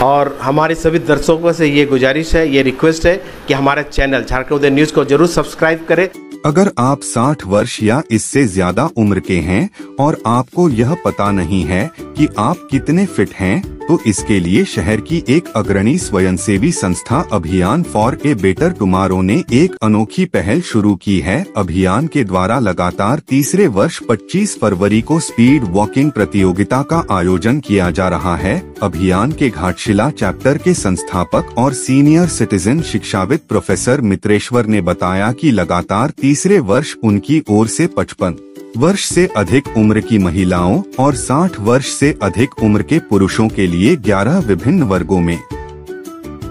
और हमारे सभी दर्शकों से ये गुजारिश है, ये रिक्वेस्ट है कि हमारे चैनल झारखंड उदय न्यूज को जरूर सब्सक्राइब करें। अगर आप 60 वर्ष या इससे ज्यादा उम्र के हैं और आपको यह पता नहीं है कि आप कितने फिट हैं, तो इसके लिए शहर की एक अग्रणी स्वयंसेवी संस्था अभियान फॉर ए बेटर टुमारो ने एक अनोखी पहल शुरू की है। अभियान के द्वारा लगातार तीसरे वर्ष 25 फरवरी को स्पीड वॉकिंग प्रतियोगिता का आयोजन किया जा रहा है। अभियान के घाटशिला चैप्टर के संस्थापक और सीनियर सिटीजन शिक्षाविद प्रोफेसर मित्रेश्वर ने बताया कि लगातार तीसरे वर्ष उनकी ओर से 55 वर्ष से अधिक उम्र की महिलाओं और 60 वर्ष से अधिक उम्र के पुरुषों के लिए 11 विभिन्न वर्गों में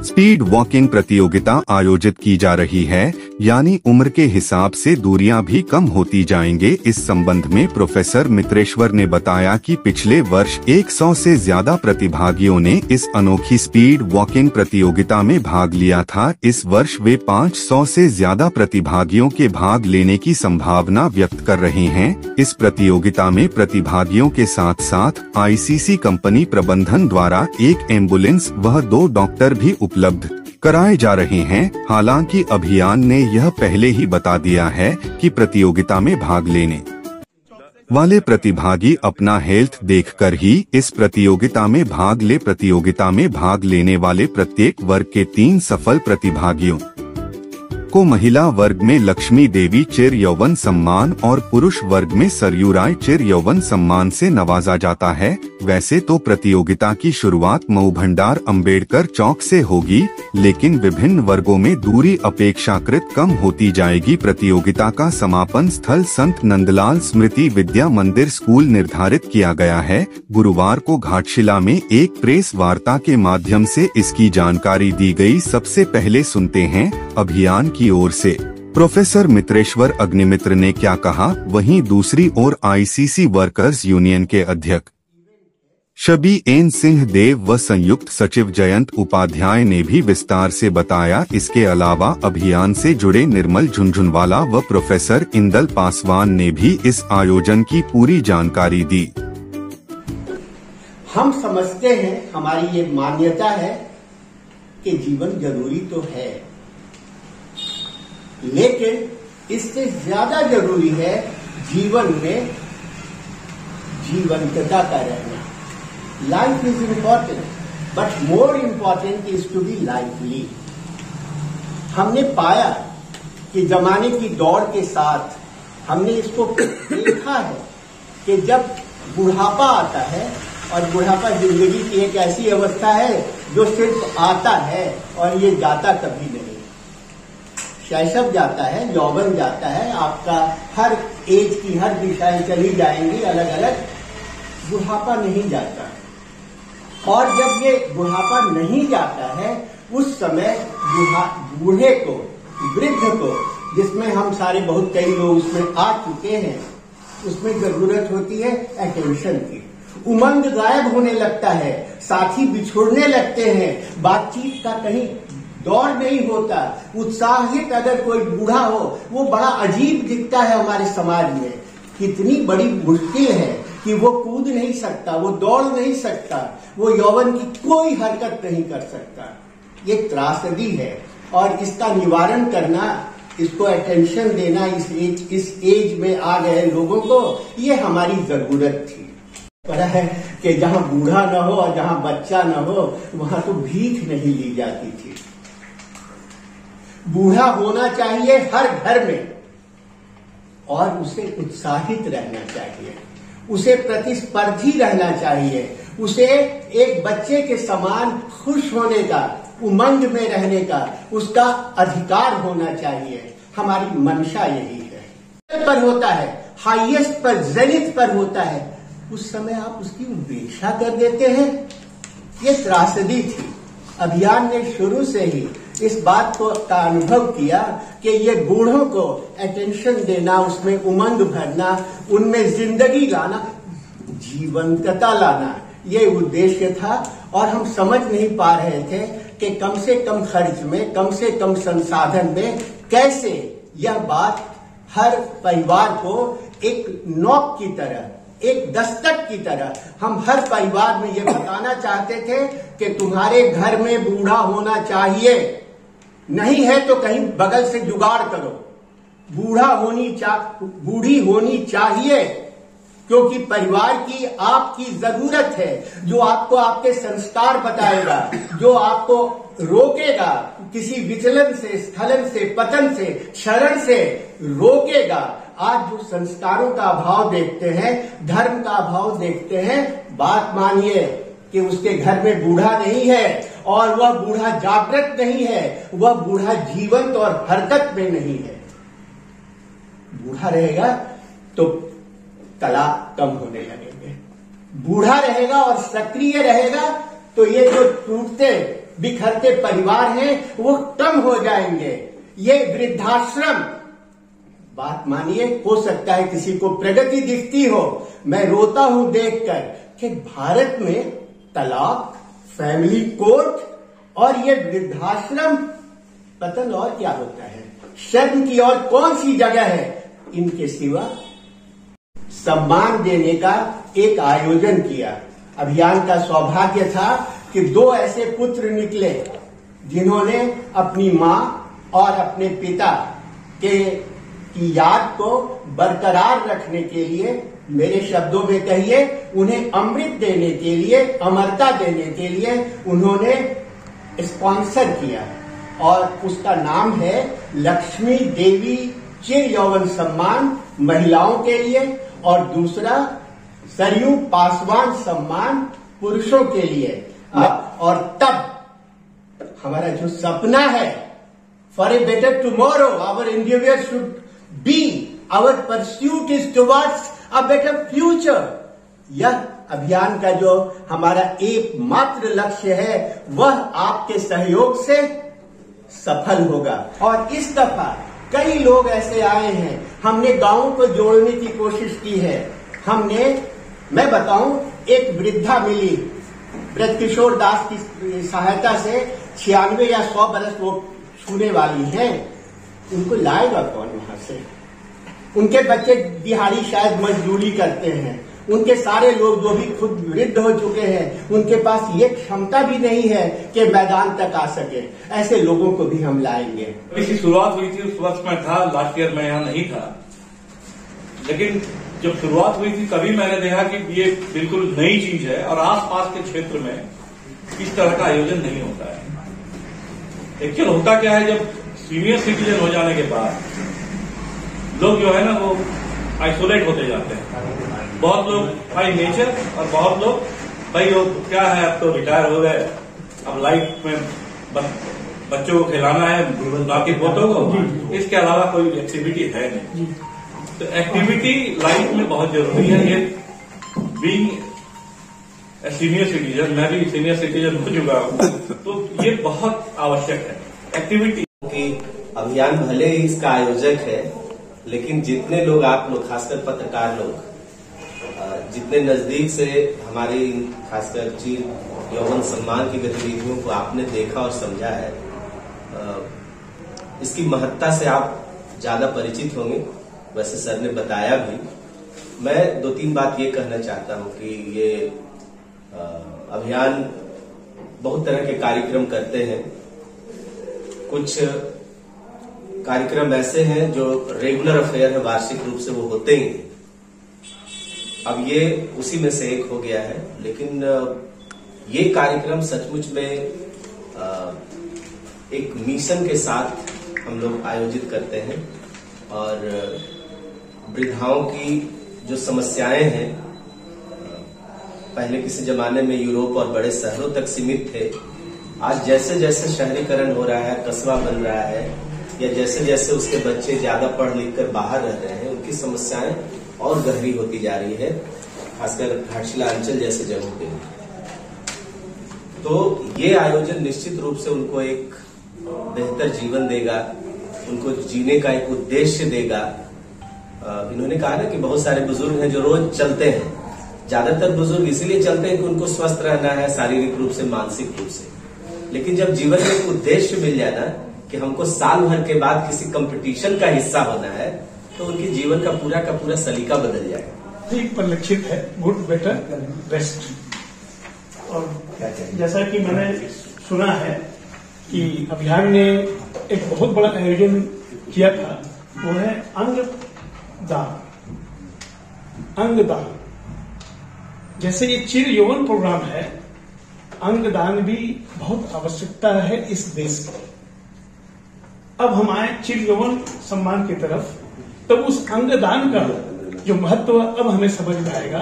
स्पीड वॉकिंग प्रतियोगिता आयोजित की जा रही है, यानी उम्र के हिसाब से दूरियां भी कम होती जाएंगे। इस संबंध में प्रोफेसर मित्रेश्वर ने बताया कि पिछले वर्ष 100 से ज्यादा प्रतिभागियों ने इस अनोखी स्पीड वॉकिंग प्रतियोगिता में भाग लिया था। इस वर्ष वे 500 से ज्यादा प्रतिभागियों के भाग लेने की संभावना व्यक्त कर रहे हैं। इस प्रतियोगिता में प्रतिभागियों के साथ साथ आईसीसी कंपनी प्रबंधन द्वारा एक एम्बुलेंस व 2 डॉक्टर भी उपलब्ध कराए जा रहे हैं। हालांकि अभियान ने यह पहले ही बता दिया है कि प्रतियोगिता में भाग लेने वाले प्रतिभागी अपना हेल्थ देखकर ही इस प्रतियोगिता में भाग ले। प्रतियोगिता में भाग लेने वाले प्रत्येक वर्ग के 3 सफल प्रतिभागियों को महिला वर्ग में लक्ष्मी देवी चिर यौवन सम्मान और पुरुष वर्ग में सरयू राय चिर यौवन सम्मान से नवाजा जाता है। वैसे तो प्रतियोगिता की शुरुआत मऊ भंडार अंबेडकर चौक से होगी, लेकिन विभिन्न वर्गों में दूरी अपेक्षाकृत कम होती जाएगी। प्रतियोगिता का समापन स्थल संत नंदलाल स्मृति विद्या मंदिर स्कूल निर्धारित किया गया है। गुरुवार को घाटशिला में एक प्रेस वार्ता के माध्यम से इसकी जानकारी दी गई। सबसे पहले सुनते हैं अभियान की ओर से प्रोफेसर मित्रेश्वर अग्निमित्र ने क्या कहा। वहीं दूसरी ओर आईसीसी वर्कर्स यूनियन के अध्यक्ष शबी एन सिंह देव व संयुक्त सचिव जयंत उपाध्याय ने भी विस्तार से बताया। इसके अलावा अभियान से जुड़े निर्मल झुनझुनवाला व प्रोफेसर इंदल पासवान ने भी इस आयोजन की पूरी जानकारी दी। हम समझते हैं, हमारी ये मान्यता है कि जीवन जरूरी तो है, लेकिन इससे ज्यादा जरूरी है जीवन में जीवंतता का रहना। Life is important, but more important is to be lively. हमने पाया कि जमाने की दौड़ के साथ हमने इसको देखा है कि जब बुढ़ापा आता है, और बुढ़ापा जिंदगी की एक ऐसी अवस्था है जो सिर्फ आता है और ये जाता कभी नहीं। शैशव जाता है, यौवन जाता है, आपका हर एज की हर दिशाएं चली जाएंगी अलग अलग, बुढ़ापा नहीं जाता। और जब ये बुढ़ापा नहीं जाता है, उस समय बूढ़े को, वृद्ध को, जिसमें हम सारे बहुत कई लोग उसमें आ चुके हैं, उसमें जरूरत होती है अटेंशन की। उमंग गायब होने लगता है, साथी बिछुड़ने लगते हैं, बातचीत का कहीं दौर नहीं होता। उत्साहित अगर कोई बूढ़ा हो, वो बड़ा अजीब दिखता है हमारे समाज में। कितनी बड़ी मुश्किल है कि वो कूद नहीं सकता, वो दौड़ नहीं सकता, वो यौवन की कोई हरकत नहीं कर सकता। ये त्रासदी है, और इसका निवारण करना, इसको अटेंशन देना इस एज में आ गए लोगों को, ये हमारी जरूरत थी। पता है कि जहां बूढ़ा न हो और जहां बच्चा न हो, वहां तो भीख नहीं ली जाती थी। बूढ़ा होना चाहिए हर घर में, और उसे उत्साहित रहना चाहिए, उसे प्रतिस्पर्धी रहना चाहिए, उसे एक बच्चे के समान खुश होने का, उमंग में रहने का उसका अधिकार होना चाहिए। हमारी मंशा यही है। पर होता है, हाईएस्ट पर, जेनिथ पर होता है, उस समय आप उसकी उपेक्षा कर देते हैं। ये त्रासदी थी। अभियान ने शुरू से ही इस बात को का अनुभव किया कि ये बूढ़ों को अटेंशन देना, उसमें उमंग भरना, उनमें जिंदगी लाना, जीवंतता लाना, ये उद्देश्य था। और हम समझ नहीं पा रहे थे कि कम से कम खर्च में, कम से कम संसाधन में कैसे यह बात हर परिवार को एक नॉक की तरह, एक दस्तक की तरह हम हर परिवार में ये बताना चाहते थे कि तुम्हारे घर में बूढ़ा होना चाहिए, नहीं है तो कहीं बगल से जुगाड़ करो। बूढ़ी होनी चाहिए, क्योंकि परिवार की आपकी जरूरत है, जो आपको आपके संस्कार बताएगा, जो आपको रोकेगा किसी विचलन से, स्खलन से, पतन से, क्षरण से रोकेगा। आज जो संस्कारों का अभाव देखते हैं, धर्म का अभाव देखते हैं, बात मानिए कि उसके घर में बूढ़ा नहीं है और वह बूढ़ा जागृत नहीं है, वह बूढ़ा जीवंत और हरकत में नहीं है। बूढ़ा रहेगा तो तलाक कम होने लगेंगे, बूढ़ा रहेगा और सक्रिय रहेगा तो ये जो टूटते बिखरते परिवार हैं वो कम हो जाएंगे। ये वृद्धाश्रम, बात मानिए, हो सकता है किसी को प्रगति दिखती हो, मैं रोता हूं देखकर कि भारत में तलाक, फैमिली कोर्ट और ये वृद्धाश्रम, पता न और क्या होता है। शर्म की और कौन सी जगह है इनके सिवा। सम्मान देने का एक आयोजन किया। अभियान का सौभाग्य था कि 2 ऐसे पुत्र निकले जिन्होंने अपनी मां और अपने पिता की याद को बरकरार रखने के लिए, मेरे शब्दों में कहिए, उन्हें अमृत देने के लिए, अमरता देने के लिए उन्होंने स्पॉन्सर किया और उसका नाम है लक्ष्मी देवी चिर यौवन सम्मान महिलाओं के लिए और दूसरा सरयू पासवान सम्मान पुरुषों के लिए। और तब हमारा जो सपना है for a better tomorrow, our individual should be, our pursuit is towards a better future. यह अभियान का जो हमारा एकमात्र लक्ष्य है वह आपके सहयोग से सफल होगा। और इस दफा कई लोग ऐसे आए हैं, हमने गांवों को जोड़ने की कोशिश की है। मैं बताऊं, एक वृद्धा मिली ब्रजकिशोर दास की सहायता से, 96 या 100 बरस वो छूने वाली हैं। उनको लाएगा कौन वहां से? उनके बच्चे दिहाड़ी शायद मजदूरी करते हैं, उनके सारे लोग जो भी खुद वृद्ध हो चुके हैं उनके पास ये क्षमता भी नहीं है कि मैदान तक आ सके। ऐसे लोगों को भी हम लाएंगे। इसकी शुरुआत हुई थी उस वक्त मैं था, लास्ट ईयर मैं यहाँ नहीं था, लेकिन जब शुरुआत हुई थी तभी मैंने देखा कि ये बिल्कुल नई चीज है और आसपास के क्षेत्र में इस तरह का आयोजन नहीं होता है। एक्चुअल होता क्या है, जब सीनियर सिटीजन हो जाने के बाद लोग जो है ना वो आइसोलेट होते जाते हैं। बहुत लोग बाई नेचर और बहुत लोग भाई वो क्या है, अब तो रिटायर हो गए, अब लाइफ में बच्चों को खिलाना है, बाकी पोतों को, इसके अलावा कोई एक्टिविटी है नहीं। तो एक्टिविटी लाइफ में बहुत जरूरी है। ये बीइंग सीनियर सिटीजन, मैं भी सीनियर सिटीजन हो चुका हूँ, तो ये बहुत आवश्यक है एक्टिविटी। अभियान भले ही इसका आयोजक है, लेकिन जितने लोग आप लोग, खासकर पत्रकार लोग, जितने नजदीक से हमारी खासकर चिर यौवन सम्मान की गतिविधियों को आपने देखा और समझा है, इसकी महत्ता से आप ज्यादा परिचित होंगे। वैसे सर ने बताया भी। मैं 2-3 बात ये कहना चाहता हूं कि ये अभियान बहुत तरह के कार्यक्रम करते हैं। कुछ कार्यक्रम ऐसे हैं जो रेगुलर अफेयर है, वार्षिक रूप से वो होते ही। अब ये उसी में से एक हो गया है, लेकिन ये कार्यक्रम सचमुच में एक मिशन के साथ हम लोग आयोजित करते हैं और वृद्धाओं की जो समस्याएं हैं, पहले किसी जमाने में यूरोप और बड़े शहरों तक सीमित थे। आज जैसे जैसे शहरीकरण हो रहा है, कस्बा बन रहा है, या जैसे जैसे उसके बच्चे ज्यादा पढ़ लिख कर बाहर रह रहे हैं, उनकी समस्याएं और गहरी होती जा रही है, खासकर घाटशिला अंचल जैसे जगहों पे। तो ये आयोजन निश्चित रूप से उनको एक बेहतर जीवन देगा, उनको जीने का एक उद्देश्य देगा। इन्होंने कहा ना कि बहुत सारे बुजुर्ग हैं जो रोज चलते हैं। ज्यादातर बुजुर्ग इसीलिए चलते हैं कि उनको स्वस्थ रहना है, शारीरिक रूप से, मानसिक रूप से। लेकिन जब जीवन में एक उद्देश्य मिल जाए ना कि हमको साल भर के बाद किसी कंपटीशन का हिस्सा होना है, तो उनके जीवन का पूरा सलीका बदल जाएगा। अधिक परिलक्षित है, गुड, बेटर, बेस्ट। और जैसा कि मैंने सुना है कि अभियान ने एक बहुत बड़ा आयोजन किया था, वो है अंगदान। अंगदान जैसे ये चिर यौवन प्रोग्राम है, अंगदान भी बहुत आवश्यकता है इस देश की। अब हम आए चिर यौवन सम्मान की तरफ, तब उस अंगदान का जो महत्व अब हमें समझ में आएगा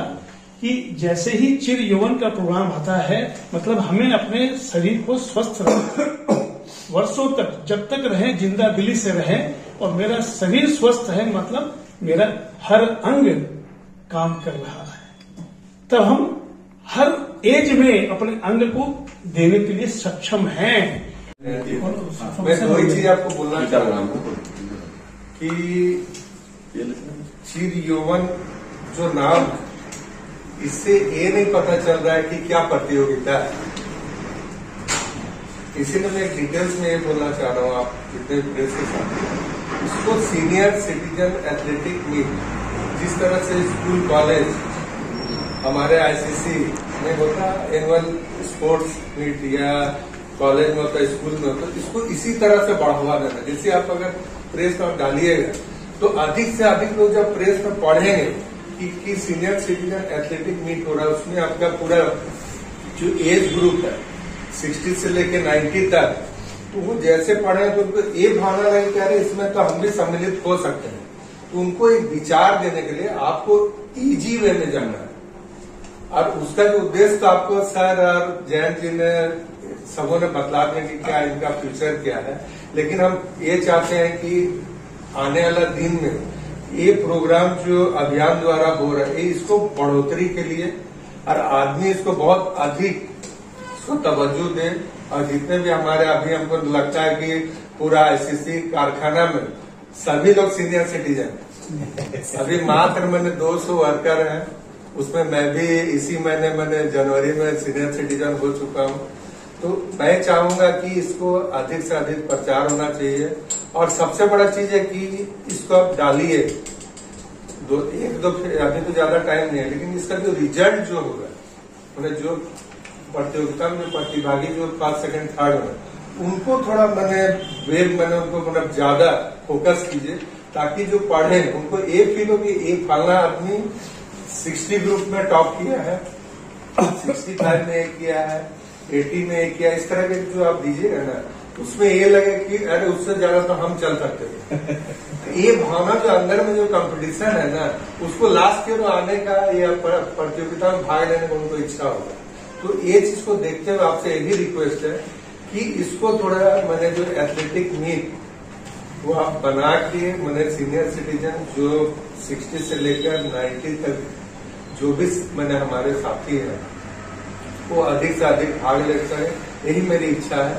कि जैसे ही चिर यौवन का प्रोग्राम आता है, मतलब हमें अपने शरीर को स्वस्थ रखना, वर्षों तक जब तक रहे, जिंदा दिली से रहे, और मेरा शरीर स्वस्थ है, मतलब मेरा हर अंग काम कर रहा है, तब हम हर एज में अपने अंग को देने के लिए सक्षम हैं। मैं वही चीज आपको बोलना चाह रहा हूँ कि चिर यौवन जो नाम, इससे ये नहीं पता चल रहा है कि क्या प्रतियोगिता है। इसीलिए मैं डिटेल्स में ये बोलना चाह रहा हूँ आप जितने प्रेस के साथ, इसको सीनियर सिटीजन एथलेटिक मीट, जिस तरह से स्कूल कॉलेज हमारे आईसीसी में होता एनुअल स्पोर्ट्स मीट, या कॉलेज में होता, स्कूल में होता, इसको इसी तरह से बढ़ावा देना। जैसे आप अगर प्रेस में डालिएगा तो अधिक से अधिक लोग जब प्रेस में पढ़ेंगे कि सीनियर सिटीजन एथलेटिक मीट हो रहा है, उसमें आपका पूरा जो एज ग्रुप है 60 से लेके 90 तक, तो वो जैसे पढ़े तो उनको ये भावना नहीं कह रहे इसमें तो हम भी सम्मिलित हो सकते हैं। तो उनको एक विचार देने के लिए आपको इजी वे में जाना है, और उसका जो उद्देश्य तो आपको सर और जयंत जी ने सबों ने बतला दिया कि क्या इनका फ्यूचर क्या है, लेकिन हम ये चाहते हैं कि आने वाला दिन में ये प्रोग्राम जो अभियान द्वारा हो रहा है, इसको बढ़ोतरी के लिए और आदमी इसको बहुत अधिक इसको तवज्जो दे। और जितने भी हमारे अभी हमको लगता है कि पूरा आईसीसी कारखाना में सभी लोग सीनियर सिटीजन, अभी मात्र मैंने 200 वर्कर हैं, उसमें मैं भी इसी महीने जनवरी में सीनियर सिटीजन हो चुका हूं। तो मैं चाहूंगा कि इसको अधिक से अधिक प्रचार होना चाहिए, और सबसे बड़ा चीज है कि इसको आप डालिए एक दो, अभी तो ज्यादा टाइम नहीं है, लेकिन इसका जो रिजल्ट जो होगा, मतलब जो प्रतियोगिता में प्रतिभागी जो 1st, 2nd, 3rd में, उनको थोड़ा उनको मतलब ज्यादा फोकस कीजिए, ताकि जो पढ़े उनको ये फील हो कि एक फलना आदमी 60 ग्रुप में टॉप किया है, 65 में एक किया है, 80 में एक किया, इस तरह के जो आप दीजिएगा ना, उसमें ये लगे कि अरे उससे ज्यादा तो हम चल सकते हैं। ये भावना जो अंदर में जो कंपटीशन है ना, उसको लास्ट ईयर आने का या प्रतियोगिता में भाग लेने का उनको इच्छा होगा। तो ये चीज को देखते हुए आपसे यही रिक्वेस्ट है कि इसको थोड़ा मैंने जो एथलेटिक मीट वो आप बना के, मैंने सीनियर सिटीजन जो 60 से लेकर 90 तक जो भी मैंने हमारे साथी हैं वो अधिक से अधिक भाग ले सके, यही मेरी इच्छा है।